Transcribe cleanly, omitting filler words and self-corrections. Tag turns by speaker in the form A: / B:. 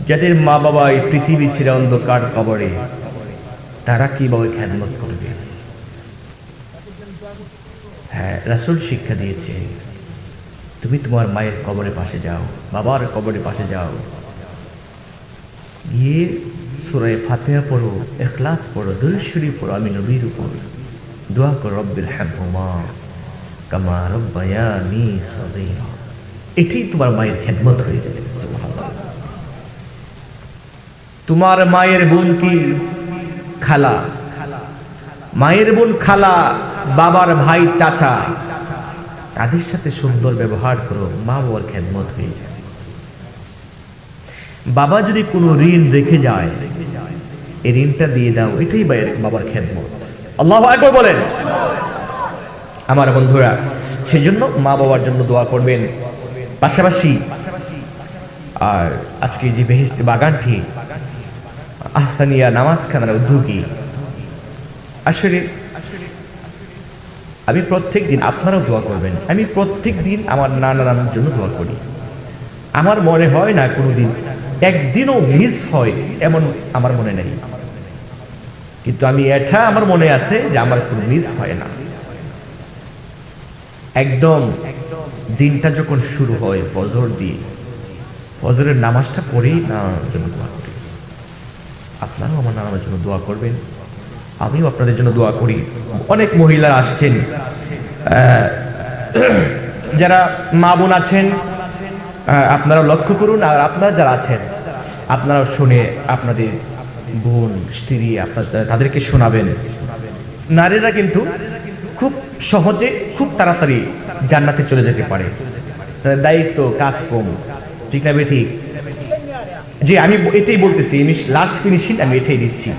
A: যাদের মা বাবা এই পৃথিবী ছেড়ে অন্ধকার কবরে, তারা কিভাবে খেদমত করবে? হ্যাঁ, রাসূল শিক্ষা দিয়েছে, তুমি তোমার মায়ের কবরের পাশে যাও, বাবার কবরের পাশে যাও, গিয়ে সূরা ফাতিহা পড়ো, ইখলাস পড়ো, দুরূদ শরীফ পড়ো, আমি নবীর উপর দোয়া করো, রব্বির হামহুমা কামা রাব্বায়ানি সগীরা। এটাই তোমার মায়ের খেদমত হয়ে যাবে। সুবহানাল্লাহ। তোমার মায়ের বোন কি? খালা। মায়ের বোন খালা, বাবার ভাই চাচা, তাদের সাথে সুন্দর ব্যবহার করো, মা বাবার খেদমত হয়ে যাবে। বাবা যদি কোনো ঋণ রেখে যায়, এই ঋণটা দিয়ে দাও, এটাই বাবার খেদমত। আল্লাহু আকবার বলেন। আমার বন্ধুরা, সেজন্য মা বাবার জন্য দোয়া করবেন। পাশাপাশি আর আজকে যে বেহেশতি বাগানটি আহসানিয়া নামাজ খানার উদ্যোগী, আসলে আমি প্রত্যেক দিন, আপনারাও দোয়া করবেন, আমি প্রত্যেক দিন আমার নানা নানার জন্য দোয়া করি। আমার মনে হয় না কোনোদিন একদিনও মিস হয়, এমন আমার মনে নেই। কিন্তু আমি এটা আমার মনে আছে যে আমার কোনো মিস হয় না। একদম দিনটা যখন শুরু হয় ফজর দিয়ে, ফজরের নামাজটা পড়েই নানার জন্য দোয়া করি। আপনারাও আমার নানার জন্য দোয়া করবেন, আমিও আপনাদের জন্য দোয়া করি। অনেক মহিলা আসছেন, যারা মা বোন আছেন, আপনারা লক্ষ্য করুন, আর আপনারা যারা আছেন আপনারা শুনে আপনাদের বোন স্ত্রী তাদেরকে শোনাবেন। নারীরা কিন্তু খুব সহজে, খুব তাড়াতাড়ি জান্নাতে চলে যেতে পারে, তাদের দায়িত্ব কাজ কম, ঠিক না? ঠিক যে আমি এটাই বলতেছি, আমি লাস্ট ফিনিশিং আমি এটাই দিচ্ছি।